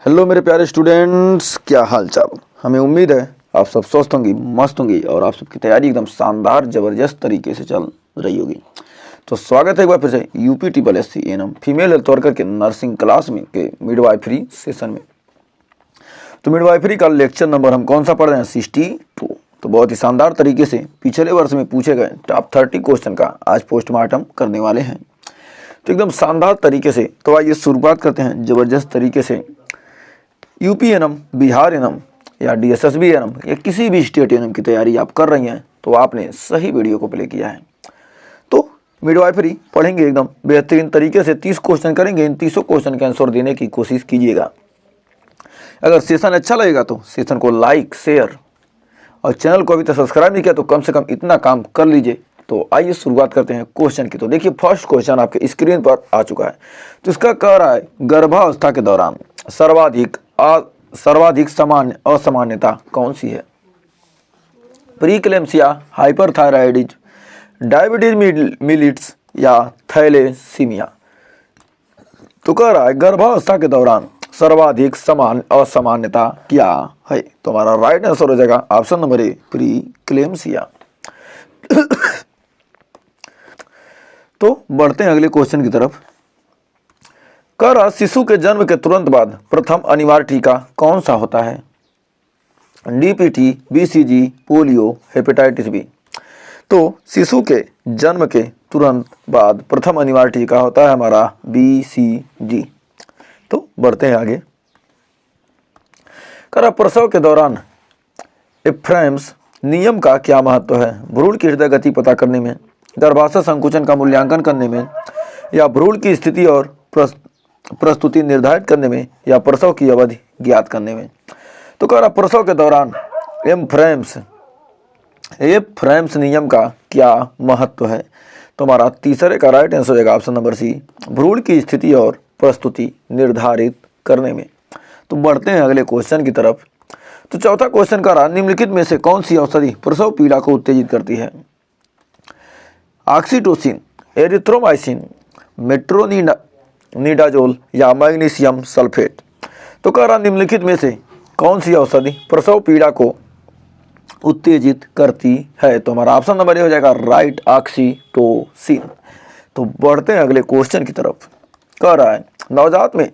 Hello मेरे प्यारे students, क्या हाल चाल। हमें उम्मीद है आप सब स्वस्थ होंगी, मस्त होंगी और आप सबकी तैयारी एकदम शानदार ज़बरदस्त तरीके से चल रही होगी। तो स्वागत है एक बार फिर से UP triple S C N M female health worker के नर्सिंग क्लास में के मिडवाइफरी सेशन में। तो मिडवाइफरी का लेक्चर नंबर हम कौन सा पढ़ रहे हैं? 62। तो बहुत ही शानदार तरीके से पिछले वर्ष में पूछे गए टॉप 30 क्वेश्चन का आज पोस्टमार्टम करने वाले हैं। तो एकदम शानदार तरीके से तो आइए शुरुआत करते हैं ज़बरदस्त तरीके से। यूपी एनएम, बिहार एनएम या डीएसएसबी एनएम या किसी भी स्टेट एनएम की तैयारी आप कर रही हैं तो आपने सही वीडियो को प्ले किया है। तो मिडवाइफरी पढ़ेंगे एकदम बेहतरीन तरीके से, 30 क्वेश्चन करेंगे। इन 30 क्वेश्चन के आंसर देने की कोशिश कीजिएगा। अगर सेशन अच्छा लगेगा तो सेशन को लाइक, शेयर और चैनल को अभी तक सब्सक्राइब नहीं किया तो कम से कम इतना काम कर लीजिए। तो आइए शुरुआत करते हैं क्वेश्चन की। तो देखिए फर्स्ट क्वेश्चन आपके स्क्रीन पर आ चुका है। तो इसका कह रहा है गर्भावस्था के दौरान सर्वाधिक सामान्य असामान्यता कौन सी है? प्रीक्लेम्सिया, हाइपरथायराइडिज, डायबिटीज मिलिट्स या थैलेसीमिया। तो कह रहा है गर्भावस्था के दौरान सर्वाधिक असामान्यता क्या है? तो हमारा राइट आंसर हो जाएगा ऑप्शन नंबर ए, प्रीक्लेम्सिया। तो बढ़ते हैं अगले क्वेश्चन की तरफ। कह रहा शिशु के जन्म के तुरंत बाद प्रथम अनिवार्य टीका कौन सा होता है? DPT, BCG, polio, hepatitis B. तो शिशु के जन्म के तुरंत बाद प्रथम अनिवार्य टीका होता है हमारा बीसीजी। तो बढ़ते हैं आगे। कह रहा प्रसव के दौरान एफ्रेम्स नियम का क्या महत्व है? भ्रूण की हृदय गति पता करने में, गर्भाशय संकुचन का मूल्यांकन करने में, या भ्रूण की स्थिति और प्रस्तुति निर्धारित करने में, या प्रसव की अवधि ज्ञात करने में। तो कह रहा प्रसव के दौरान एफ्रेम्स नियम का क्या महत्व है? तो हमारा तीसरे का राइट आंसर हो जाएगा ऑप्शन नंबर सी, भ्रूण की स्थिति और प्रस्तुति निर्धारित करने में। तो बढ़ते हैं अगले क्वेश्चन की तरफ। तो चौथा क्वेश्चन कह रहा निम्नलिखित में से कौन सी औषधि प्रसव पीड़ा को उत्तेजित करती है? ऑक्सीटोसिन, एरिथ्रोमाइसिन, मेट्रोनिडाजोल या मैग्नीशियम सल्फेट। तो कह रहा निम्नलिखित में से कौन सी औषधि प्रसव पीड़ा को उत्तेजित करती है? तो हमारा ऑप्शन नंबर ए हो जाएगा राइट, ऑक्सीटोसिन। तो बढ़ते हैं अगले क्वेश्चन की तरफ। कह रहा है नवजात में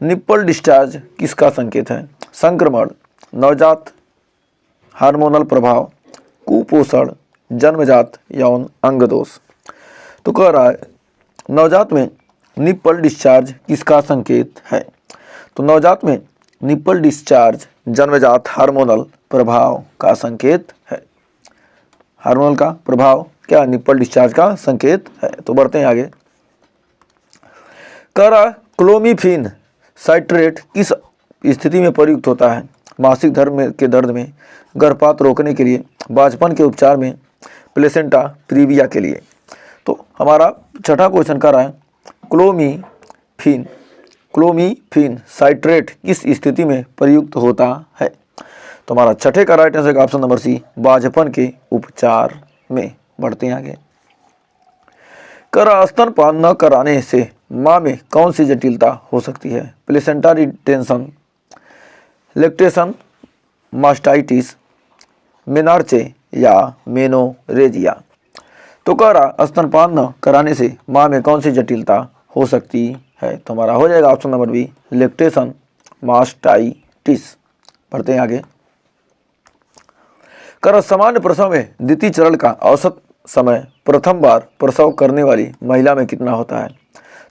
निप्पल डिस्चार्ज किसका संकेत है? संक्रमण, नवजात हार्मोनल प्रभाव, कुपोषण, जन्मजात यौन अंग दोष। तो कह रहा है नवजात में निप्पल डिस्चार्ज किसका संकेत है? तो नवजात में निप्पल डिस्चार्ज जन्मजात हार्मोनल प्रभाव का संकेत है। हार्मोनल का प्रभाव क्या निप्पल डिस्चार्ज का संकेत है? तो बढ़ते हैं आगे। कह रहा क्लोमिफेन साइट्रेट किस स्थिति में प्रयुक्त होता है? मासिक धर्म के दर्द में, गर्भपात रोकने के लिए, बांझपन के उपचार में, प्लेसेंटा प्रीविया के लिए। तो हमारा छठा क्वेश्चन कर रहा है क्लोमिफेन साइट्रेट किस स्थिति में प्रयुक्त होता है? तो हमारा छठे का right answer option number C, बांझपन के उपचार में। बढ़ते हैं आगे। स्तनपान न कराने से माँ में कौन सी जटिलता हो सकती है? प्लेसेंटा रिटेंशन, लैक्टेशन, मास्टाइटिस, मेनार्चे या मेनोरेजिया। तो कह रहा स्तनपान न कराने से माँ में कौन सी जटिलता हो सकती है? तो हमारा हो जाएगा option number B, lactation mastitis. पढ़ते हैं आगे। कह रहा सामान्य प्रसव में द्वितीय चरण का औसत समय प्रथम बार प्रसव करने वाली महिला में कितना होता है?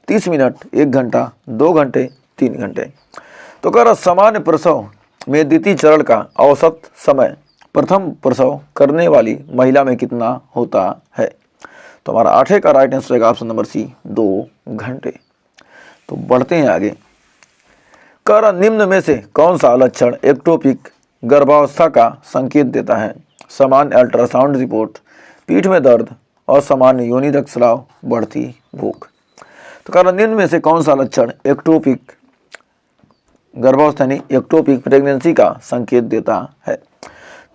30 मिनट, 1 घंटा, 2 घंटे, 3 घंटे। तो कह रहा सामान्य प्रसव में द्वितीय चरण का औसत समय प्रथम प्रसव करने वाली महिला में कितना होता है? तो हमारा आठवें का राइट आंसर रहेगा ऑप्शन नंबर सी, 2 घंटे। तो बढ़ते हैं आगे। कह रहा निम्न में से कौन सा लक्षण एक्टोपिक गर्भावस्था का संकेत देता है? सामान्य अल्ट्रासाउंड रिपोर्ट, पीठ में दर्द, असामान्य योनि रक्तस्राव, बढ़ती भूख। तो कह रहा निम्न में से कौन सा लक्षण एक्टोपिक गर्भावस्था यानी एक्टोपिक प्रेगनेंसी का संकेत देता है?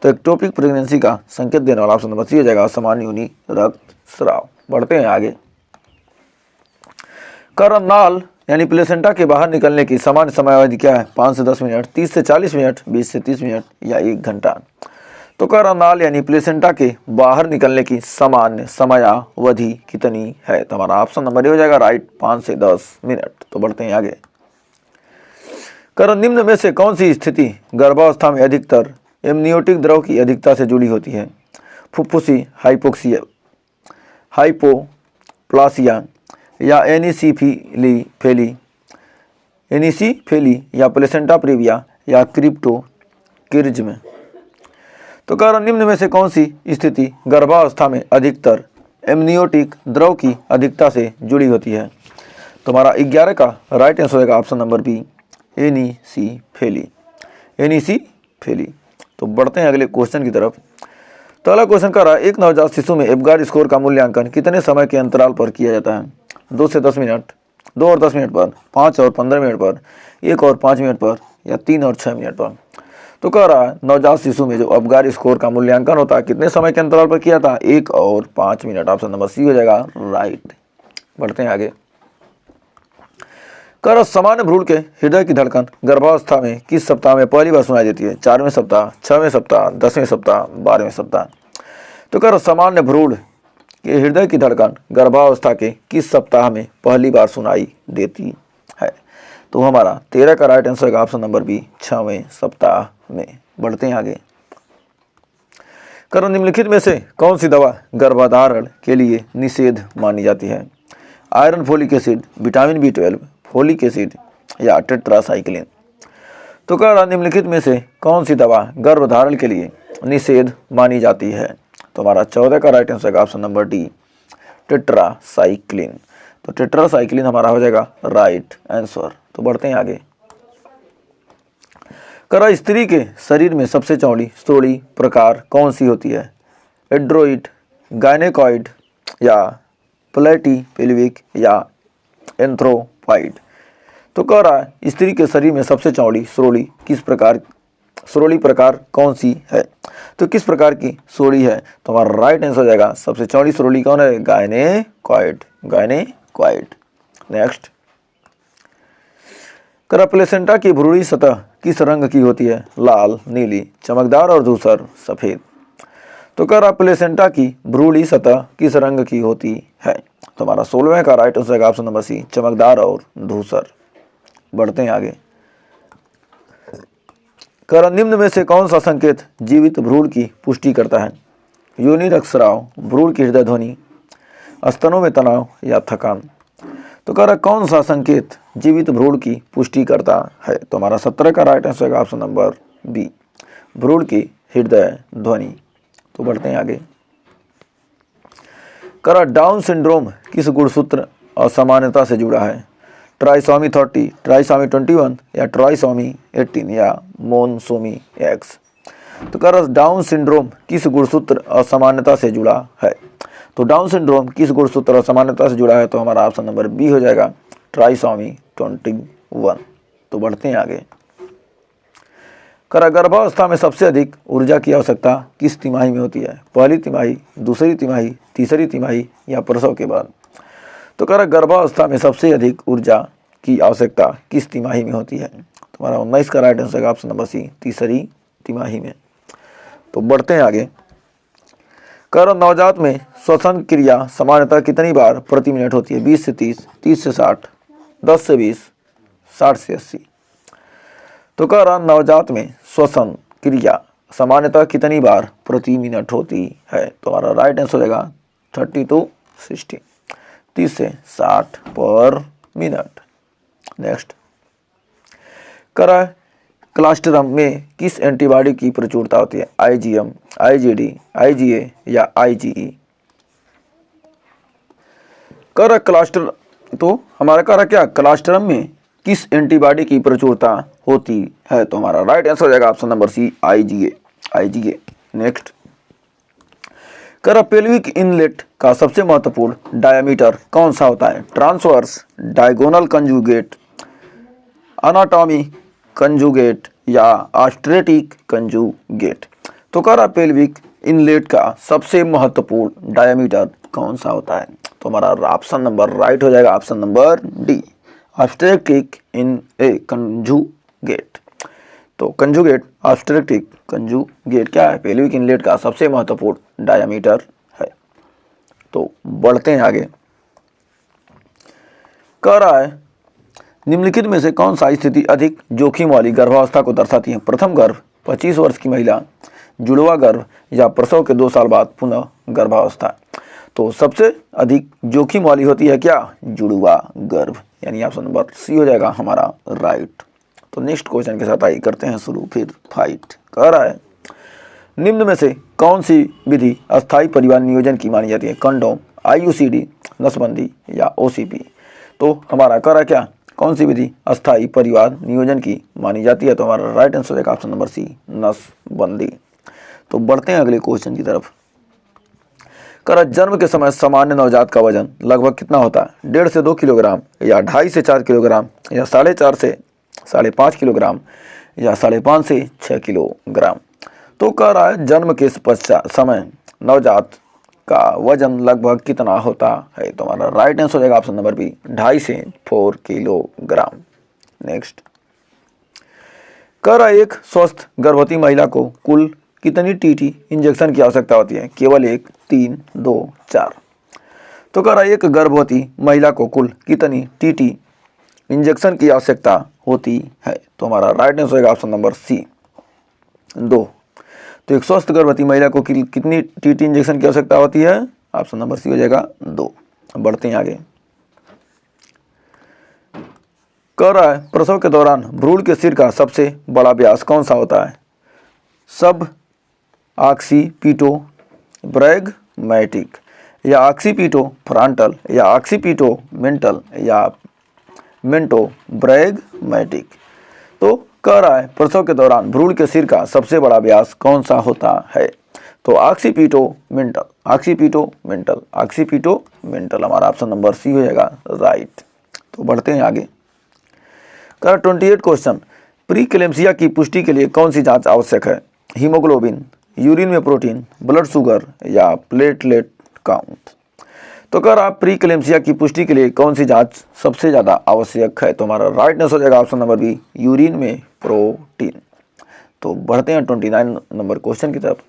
तो एक्टोपिक प्रेगनेंसी का संकेत देने वाला ऑप्शन नंबर सी हो जाएगा असामान्य योनि रक्तस्राव। बढ़ते हैं आगे। नाल यानी प्लेसेंटा के बाहर निकलने की सामान्य समयावधि क्या है? 5 से 10 मिनट, 30 से 40 मिनट, 20 से 30 मिनट या 1 घंटा। तो कह रहा नाल यानी प्लेसेंटा के बाहर निकलने की सामान्य समयावधि कितनी है? तो हमारा ऑप्शन नंबर ए हो जाएगा राइट, 5 से 10 मिनट। तो बढ़ते हैं आगे। कह रहा निम्न में से कौन सी स्थिति गर्भावस्था में अधिकतर एमनियोटिक द्रव की अधिकता से जुड़ी होती है? फुफ्फुसी हाइपोक्सिया, हाइपोप्लासिया या एनीसीफेली या प्लेसेंटा प्रीविया या क्रिप्टोकिर्ज्म। तो कह रहा निम्न में से कौन सी स्थिति गर्भावस्था में अधिकतर एमनियोटिक द्रव की अधिकता से जुड़ी होती है? तो हमारा 11 का राइट आंसर होगा ऑप्शन नंबर बी, एनीसीफेली। तो बढ़ते हैं अगले क्वेश्चन की तरफ। तो अगला क्वेश्चन कर रहा है एक नवजात शिशु में एवगार्ड स्कोर का मूल्यांकन कितने समय के अंतराल पर किया जाता है? 2 से 10 मिनट, 2 और 10 मिनट पर, 5 और 15 मिनट पर, 1 और 5 मिनट पर या 3 और 6 मिनट पर। तो कह रहा है नवजात शिशु में जो एवगार्ड स्कोर का मूल्यांकन होता है कितने समय के अंतराल पर किया था? 1 और 5 मिनट। ऑप्शन नंबर सी हो जाएगा राइट। बढ़ते हैं आगे। कह रहा सामान्य भ्रूण के हृदय की धड़कन गर्भावस्था में किस सप्ताह में पहली बार सुनाई देती है? 4वें सप्ताह, 6वें सप्ताह, 10वें सप्ताह, 12वें सप्ताह। तो कह रहा सामान्य भ्रूण के हृदय की धड़कन गर्भावस्था के किस सप्ताह में पहली बार सुनाई देती है? तो हमारा 13 का राइट आंसर का ऑप्शन नंबर बी, 6वें सप्ताह में। बढ़ते हैं आगे। कह निम्नलिखित में से कौन सी दवा गर्भधारण के लिए निषेध मानी जाती है? Iron, folic acid, vitamin B12, folic acid या टेट्रासाइक्लिन। तो कह रहा निम्नलिखित में से कौन सी दवा गर्भधारण के लिए निषेध मानी जाती है? तो हमारा 14 का राइट आंसर का ऑप्शन नंबर डी, टेट्रासाइक्लिन। तो टेट्रासाइक्लिन हमारा हो जाएगा राइट आंसर। तो बढ़ते हैं आगे। करा स्त्री के शरीर में सबसे चौड़ी श्रोणि प्रकार कौन सी होती है? एड्रोइड, गायनेकॉइड या प्लेटिपेल्विक या एंथ्रोपाइड। तो कह रहा है स्त्री के शरीर में सबसे चौड़ी श्रोणि श्रोणि प्रकार कौन सी है? तो किस प्रकार की श्रोणि है? तो हमारा राइट आंसर हो जाएगा सबसे चौड़ी श्रोणि कौन है? गायनेकॉइड। नेक्स्ट। करा प्लेसेंटा की भ्रूणी सतह किस रंग की होती है? लाल, नीली, चमकदार और धूसर, सफेद। तो कह रहा प्लेसेंटा की भ्रूणी सतह किस रंग की होती है? तो हमारा 16वें का राइट आंसर का ऑप्शन नंबर सी, चमकदार और धूसर। बढ़ते हैं आगे। कह निम्न में से कौन सा संकेत जीवित भ्रूण की पुष्टि करता है? योनि रक्तस्राव, भ्रूण की हृदय ध्वनि, स्तनों में तनाव या थकान। तो कह रहा कौन सा संकेत जीवित भ्रूण की पुष्टि करता है? तो हमारा 17 का राइट आंसर का ऑप्शन नंबर बी, भ्रूण की हृदय ध्वनि। तो बढ़ते हैं आगे। कह रहा डाउन सिंड्रोम किस गुणसूत्र असामान्यता से जुड़ा है? ट्राइसोमी 30, ट्राइसोमी 21 या ट्राइसोमी 18 या मोनसोमी एक्स। तो कह रहा डाउन सिंड्रोम किस गुणसूत्र असामान्यता से जुड़ा है? तो डाउन सिंड्रोम किस गुणसूत्र असामान्यता से जुड़ा है? तो हमारा ऑप्शन नंबर बी हो जाएगा ट्राइसोमी 21। तो बढ़ते हैं आगे। करा गर्भावस्था में सबसे अधिक ऊर्जा की आवश्यकता किस तिमाही में होती है? पहली तिमाही, दूसरी तिमाही, तीसरी तिमाही या प्रसव के बाद। तो करा गर्भावस्था में सबसे अधिक ऊर्जा की आवश्यकता किस तिमाही में होती है? तो हमारा 19 का राइट आंसर का ऑप्शन नंबर सी, तीसरी तिमाही में। तो बढ़ते हैं आगे। कर नवजात में श्वसन क्रिया सामान्यतः कितनी बार प्रति मिनट होती है? 20 से 30, 30 से 60, 10 से 20, 60 से 80। तो कह रहा नवजात में श्वसन क्रिया सामान्यतः कितनी बार प्रति मिनट होती है? तो हमारा राइट आंसर हो जाएगा 30 to 60, 30 से 60 पर मिनट। नेक्स्ट। कह रहा क्लास्ट्रम में किस एंटीबॉडी की प्रचुरता होती है? IgM, IgD, IgA या IgE। कह रहा क्लास्टर तो हमारा कह रहा क्या क्लास्ट्रम में किस एंटीबॉडी की प्रचुरता होती है? तो हमारा राइट आंसर हो जाएगा option number C, IgA। Next. कह रहा पेल्विक इनलेट का सबसे महत्वपूर्ण डायमीटर कौन सा होता है? Transverse, diagonal conjugate, anatomy conjugate या ऑस्ट्रेटिक कंजुगेट। तो कह रहा पेल्विक इनलेट का सबसे महत्वपूर्ण डायमीटर कौन सा होता है? तो हमारा ऑप्शन नंबर राइट हो जाएगा ऑप्शन नंबर डी, ऑब्स्ट्रैक्टिव इन ए कंजुगेट। तो कंजुगेट, ऑब्स्ट्रैक्टिव, कंजुगेट क्या है? पेल्विक इनलेट का सबसे महत्वपूर्ण डायमीटर है। तो बढ़ते हैं आगे। कह रहा है निम्नलिखित में से कौन सा स्थिति अधिक जोखिम वाली गर्भावस्था को दर्शाती है? प्रथम गर्भ, 25 वर्ष की महिला, जुड़वा गर्भ या प्रसव के 2 साल बाद पुनः गर्भावस्था। तो सबसे अधिक जोखिम वाली होती है क्या? जुड़वा गर्भ, यानी ऑप्शन नंबर सी हो जाएगा हमारा राइट। तो नेक्स्ट क्वेश्चन के साथ आइए करते हैं शुरू फिर फाइट। कह रहा है निम्न में से कौन सी विधि अस्थायी परिवार नियोजन की मानी जाती है? कंडोम, IUCD, नसबंदी या OCP। तो हमारा कह रहा है क्या? कौन सी विधि अस्थायी परिवार नियोजन की मानी जाती है? तो हमारा राइट आंसर है ऑप्शन नंबर सी, नसबंदी। तो बढ़ते हैं अगले क्वेश्चन की तरफ। कर जन्म के समय सामान्य नवजात का वजन लगभग कितना होता है? 1.5 से 2 किलोग्राम या 2.5 से 4 किलोग्राम या 4.5 से 5.5 किलोग्राम या 5.5 से 6 किलोग्राम। तो कह रहा है जन्म के पश्चात समय नवजात का वजन लगभग कितना होता है? तो हमारा राइट आंसर हो जाएगा ऑप्शन नंबर बी, 2.5 से 4 किलोग्राम। नेक्स्ट कह रहा है एक स्वस्थ गर्भवती महिला को कुल कितनी TT इंजेक्शन की आवश्यकता होती है? केवल 1, 3, 2, 4। तो कह रहा है एक गर्भवती महिला को कुल कितनी TT इंजेक्शन की आवश्यकता होती है? तो हमारा राइट आंसर होगा ऑप्शन नंबर सी, 2। तो एक स्वस्थ गर्भवती महिला को कितनी TT इंजेक्शन की आवश्यकता होती है? ऑप्शन नंबर सी हो जाएगा 2। बढ़ते हैं आगे। कह रहा है प्रसव के दौरान भ्रूण के सिर का सबसे बड़ा व्यास कौन सा होता है? सब ऑक्सीपिटो ब्रैगमैटिक या ऑक्सीपिटो फ्रंटल या ऑक्सीपिटो मेंटल या मेंटो ब्रैगमैटिक। तो कह रहा है प्रसव के दौरान भ्रूण के सिर का सबसे बड़ा व्यास कौन सा होता है? तो occipito mental, occipito mental, occipito mental हमारा ऑप्शन नंबर सी हो जाएगा राइट। तो बढ़ते हैं आगे। कह 28 क्वेश्चन, प्रीक्लेम्सिया की पुष्टि के लिए कौन सी जांच आवश्यक है? हीमोग्लोबिन, यूरिन में प्रोटीन, ब्लड शुगर या प्लेटलेट काउंट। तो कह रहा प्रीक्लेम्सिया की पुष्टि के लिए कौन सी जांच सबसे ज़्यादा आवश्यक है? तो हमारा राइट आंसर हो जाएगा ऑप्शन नंबर बी, यूरिन में प्रोटीन। तो बढ़ते हैं 29 नंबर क्वेश्चन की तरफ।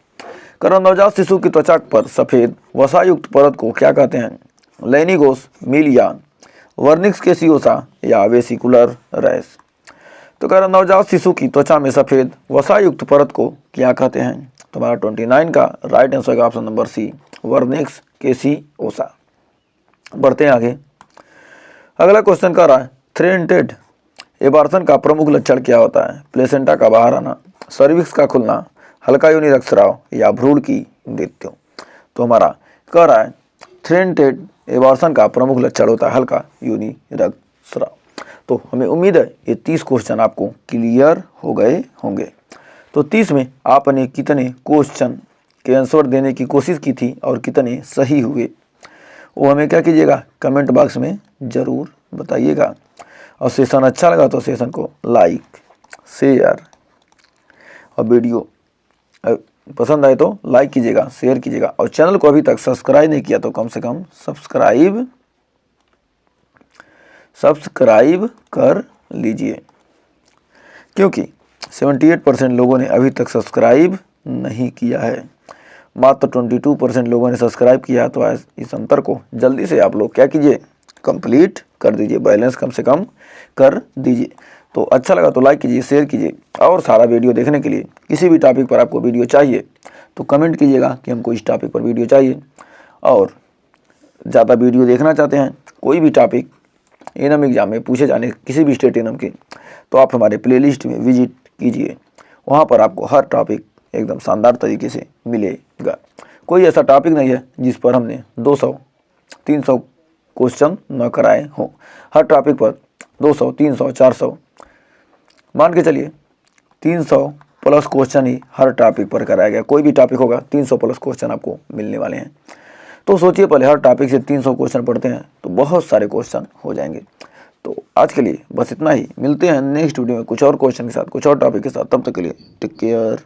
कह रहा नवजात शिशु की त्वचा पर सफ़ेद वसायुक्त परत को क्या कहते हैं? लैनिगोस, मिलिया, वर्निक्स केसियोसा या वेसिकुलर रैश। तो कह रहा नवजात शिशु की त्वचा में सफ़ेद वसायुक्त परत को क्या कहते हैं? तो हमारा 29 का राइट आंसर होगा ऑप्शन नंबर सी, वर्निक्स केसियोसा। बढ़ते हैं आगे। अगला क्वेश्चन कह रहा है थ्रेडेड एबार्सन का प्रमुख लक्षण क्या होता है? प्लेसेंटा का बाहर आना, सर्विक्स का खुलना, हल्का योनि रक्तस्राव या भ्रूण की मृत्यु। तो हमारा कह रहा है थ्रेडेड एबार्सन का प्रमुख लक्षण होता है हल्का योनि रक्तस्राव। तो हमें उम्मीद है ये 30 क्वेश्चन आपको क्लियर हो गए होंगे। तो 30 में आपने कितने क्वेश्चन के आंसर देने की कोशिश की थी और कितने सही हुए वो हमें क्या कीजिएगा कमेंट बॉक्स में ज़रूर बताइएगा। और सेशन अच्छा लगा तो सेशन को लाइक, शेयर और वीडियो पसंद आए तो लाइक कीजिएगा, शेयर कीजिएगा। और चैनल को अभी तक सब्सक्राइब नहीं किया तो कम से कम सब्सक्राइब कर लीजिए, क्योंकि 78% लोगों ने अभी तक सब्सक्राइब नहीं किया है, मात्र 22% लोगों ने सब्सक्राइब किया। तो इस अंतर को जल्दी से आप लोग क्या कीजिए कंप्लीट कर दीजिए, बैलेंस कम से कम कर दीजिए। तो अच्छा लगा तो लाइक कीजिए, शेयर कीजिए। और सारा वीडियो देखने के लिए किसी भी टॉपिक पर आपको वीडियो चाहिए तो कमेंट कीजिएगा कि हमको इस टॉपिक पर वीडियो चाहिए। और ज़्यादा वीडियो देखना चाहते हैं कोई भी टॉपिक एनम एग्जाम में पूछे जाने किसी भी स्टेट एनम के, तो आप हमारे प्लेलिस्ट में विजिट कीजिए। वहाँ पर आपको हर टॉपिक एकदम शानदार तरीके से मिलेगा। कोई ऐसा टॉपिक नहीं है जिस पर हमने 200-300 क्वेश्चन न कराए हों। हर टॉपिक पर 200, 300, 400 मान के चलिए 300 प्लस क्वेश्चन ही हर टॉपिक पर कराया गया। कोई भी टॉपिक होगा 300 प्लस क्वेश्चन आपको मिलने वाले हैं। तो सोचिए पहले हर टॉपिक से 300 क्वेश्चन पढ़ते हैं तो बहुत सारे क्वेश्चन हो जाएंगे। तो आज के लिए बस इतना ही, मिलते हैं नेक्स्ट वीडियो में कुछ और क्वेश्चन के साथ, कुछ और टॉपिक के साथ। तब तक के लिए टेक केयर।